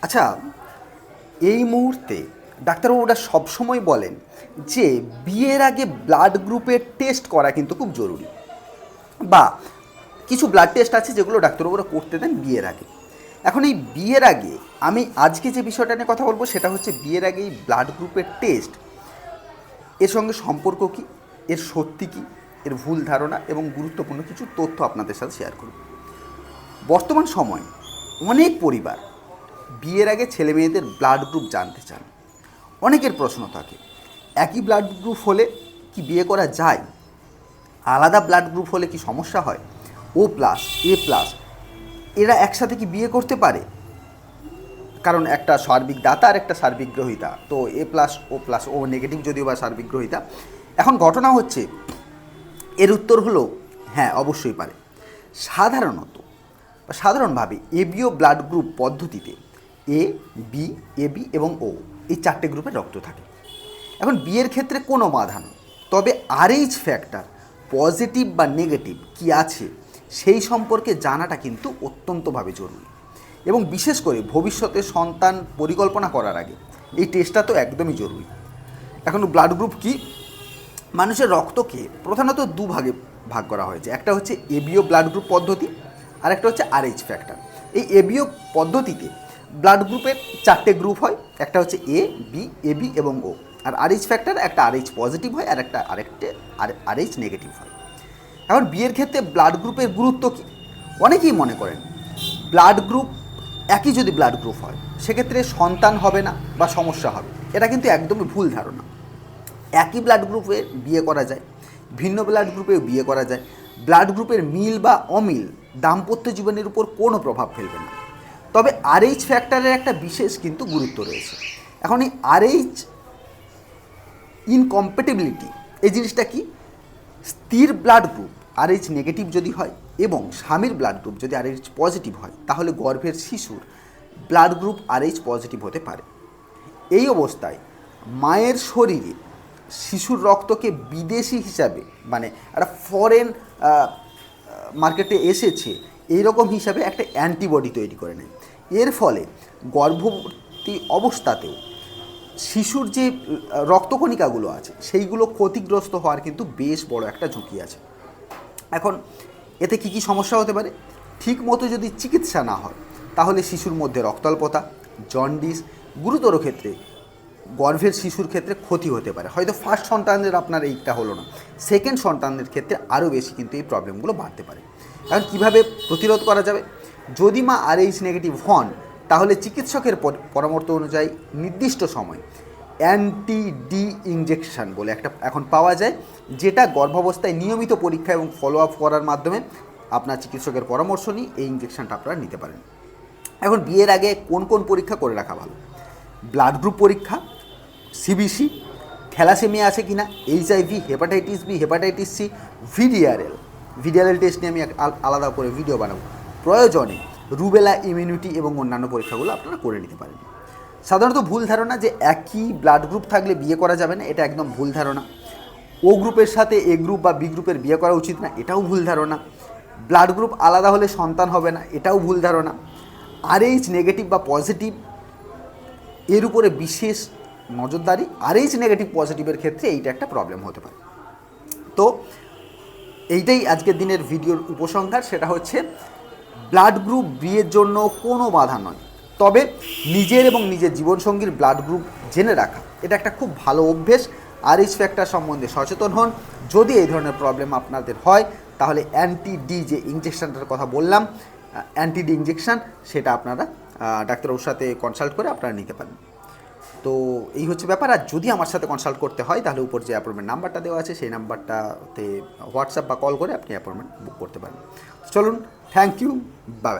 আচ্ছা, এই মুহূর্তে ডাক্তারবাবুরা সবসময় বলেন যে বিয়ের আগে ব্লাড গ্রুপের টেস্ট করা কিন্তু খুব জরুরি, বা কিছু ব্লাড টেস্ট আছে যেগুলো ডাক্তারবাবুরা করতে দেন বিয়ের আগে। এখন এই বিয়ের আগে আমি আজকে যে বিষয়টা নিয়ে কথা বলবো সেটা হচ্ছে বিয়ের আগে এই ব্লাড গ্রুপের টেস্ট, এর সঙ্গে সম্পর্ক কী, এর সত্যি কী, এর ভুল ধারণা এবং গুরুত্বপূর্ণ কিছু তথ্য আপনাদের সাথে শেয়ার করব। বর্তমান সময়ে অনেক পরিবার বিয়ের আগে ছেলে মেয়েদের ব্লাড গ্রুপ জানতে চান। অনেকের প্রশ্ন থাকে, একই ব্লাড গ্রুপ হলে কি বিয়ে করা যায়? আলাদা ব্লাড গ্রুপ হলে কি সমস্যা হয়? ও প্লাস, এ প্লাস, এরা একসাথে কি বিয়ে করতে পারে? কারণ একটা সার্বিক দাতা আর একটা সার্বিক গ্রহীতা, তো এ প্লাস ও নেগেটিভ যদিও বা সার্বিক গ্রহীতা। এখন ঘটনা হচ্ছে, এর উত্তর হলো হ্যাঁ, অবশ্যই পারে। সাধারণভাবে এবিও ব্লাড গ্রুপ পদ্ধতিতে এ, বি, এবি এবং ও, এই চারটে গ্রুপের রক্ত থাকে। এখন বিয়ের ক্ষেত্রে কোনো বাধা নেই, তবে আরএইচ ফ্যাক্টর পজিটিভ বা নেগেটিভ কি আছে সেই সম্পর্কে জানাটা কিন্তু অত্যন্তভাবে জরুরি, এবং বিশেষ করে ভবিষ্যতে সন্তান পরিকল্পনা করার আগে এই টেস্টটা তো একদমই জরুরি। এখন ব্লাড গ্রুপ কি? মানুষের রক্তকে প্রধানত দুভাগে ভাগ করা হয়েছে। একটা হচ্ছে এবিও ব্লাড গ্রুপ পদ্ধতি, আর একটা হচ্ছে আরএইচ ফ্যাক্টর। এই এবিও পদ্ধতিতে ব্লাড গ্রুপের চারটে গ্রুপ হয়, একটা হচ্ছে এ, বি, এবি এবং ও। আর আরএইচ ফ্যাক্টর একটা আরএইচ পজিটিভ হয় আর আরেকটা আরএইচ নেগেটিভ হয়। এখন বিয়ের ক্ষেত্রে ব্লাড গ্রুপের গুরুত্ব কী? অনেকেই মনে করেন ব্লাড গ্রুপ একই যদি ব্লাড গ্রুপ হয় সেক্ষেত্রে সন্তান হবে না বা সমস্যা হবে। এটা কিন্তু একদমই ভুল ধারণা। একই ব্লাড গ্রুপে বিয়ে করা যায়, ভিন্ন ব্লাড গ্রুপেও বিয়ে করা যায়। ব্লাড গ্রুপের মিল বা অমিল দাম্পত্য জীবনের উপর কোনো প্রভাব ফেলবে না। তবে আরএইচ ফ্যাক্টরের একটা বিশেষ কিন্তু গুরুত্ব রয়েছে। এখন এই আরএইচ ইনকম্প্যাটিবিলিটি, এই জিনিসটা কি? স্ত্রীর ব্লাড গ্রুপ আরএইচ নেগেটিভ যদি হয় এবং স্বামীর ব্লাড গ্রুপ যদি আরএইচ পজিটিভ হয়, তাহলে গর্ভের শিশুর ব্লাড গ্রুপ আরএইচ পজিটিভ হতে পারে। এই অবস্থায় মায়ের শরীরে শিশুর রক্তকে বিদেশি হিসাবে, মানে একটা ফরেন মার্কেটে এসেছে এই রকম হিসাবে একটা অ্যান্টিবডি তৈরি করে নেয়। এর ফলে গর্ভবতী অবস্থাতেও শিশুর যে রক্তকণিকাগুলো আছে সেইগুলো ক্ষতিগ্রস্ত হওয়ার কিন্তু বেশ বড় একটা ঝুঁকি আছে। এখন এতে কী কী সমস্যা হতে পারে? ঠিক মতো যদি চিকিৎসা না হয় তাহলে শিশুর মধ্যে রক্তাল্পতা, জন্ডিস, গুরুতর ক্ষেত্রে গর্ভের শিশুর ক্ষেত্রে ক্ষতি হতে পারে। হয়তো ফার্স্ট সন্তানের আপনার এইটা হলো না, সেকেন্ড সন্তানের ক্ষেত্রে আরও বেশি কিন্তু এই প্রবলেমগুলো বাড়তে পারে। এখন কীভাবে প্রতিরোধ করা যাবে? যদি মা আরএইচ নেগেটিভ হন তাহলে চিকিৎসকের পরামর্শ অনুযায়ী নির্দিষ্ট সময় অ্যান্টি ডি ইনজেকশান বলে একটা এখন পাওয়া যায়, যেটা গর্ভাবস্থায় নিয়মিত পরীক্ষা এবং ফলো আপ করার মাধ্যমে আপনার চিকিৎসকের পরামর্শ নিয়ে এই ইনজেকশানটা আপনারা নিতে পারেন। এখন বিয়ের আগে কোন কোন পরীক্ষা করে রাখা ভালো? ব্লাড গ্রুপ পরীক্ষা, সিবিসি, থ্যালাসেমিয়া আছে কি না, HIV, hepatitis B, hepatitis C, VDRL test নিয়ে আমি আলাদা করে ভিডিও বানাবো। প্রয়োজনে রুবেলা, ইমিউনিটি এবং অন্যান্য পরীক্ষাগুলো আপনারা করে নিতে পারেন। সাধারণত ভুল ধারণা যে একই ব্লাড গ্রুপ থাকলে বিয়ে করা যাবে না, এটা একদম ভুল ধারণা। ও গ্রুপের সাথে এ গ্রুপ বা বি গ্রুপের বিয়ে করা উচিত না, এটাও ভুল ধারণা। ব্লাড গ্রুপ আলাদা হলে সন্তান হবে না, এটাও ভুল ধারণা। আরএইচ নেগেটিভ বা পজিটিভ এর উপরে বিশেষ নজরদারি, আরএইচ নেগেটিভ পজিটিভের ক্ষেত্রে এইটা একটা প্রবলেম হতে পারে। তো এইটাই আজকের দিনের ভিডিওর উপসংহার, সেটা হচ্ছে ব্লাড গ্রুপ বিয়ের জন্য কোনো বাধা নয়, তবে নিজের এবং নিজের জীবনসঙ্গীর ব্লাড গ্রুপ জেনে রাখা এটা একটা খুব ভালো অভ্যেস। আরএইচ ফ্যাক্টর সম্বন্ধে সচেতন হন। যদি এই ধরনের প্রবলেম আপনাদের হয় তাহলে অ্যান্টি ডি যে ইঞ্জেকশানটার কথা বললাম, অ্যান্টি ডি ইঞ্জেকশান, সেটা আপনারা ডাক্তারবাবুর সাথে কনসাল্ট করে আপনারা নিতে পারেন। তো এই হচ্ছে ব্যাপার। আর যদি আমার সাথে কনসাল্ট করতে হয় তাহলে উপর যে অ্যাপয়েন্টমেন্ট নাম্বারটা দেওয়া আছে সেই নাম্বারটাতে হোয়াটসঅ্যাপ বা কল করে আপনি অ্যাপয়েন্টমেন্ট বুক করতে পারেন। চলুন, থ্যাংক ইউ, বাই।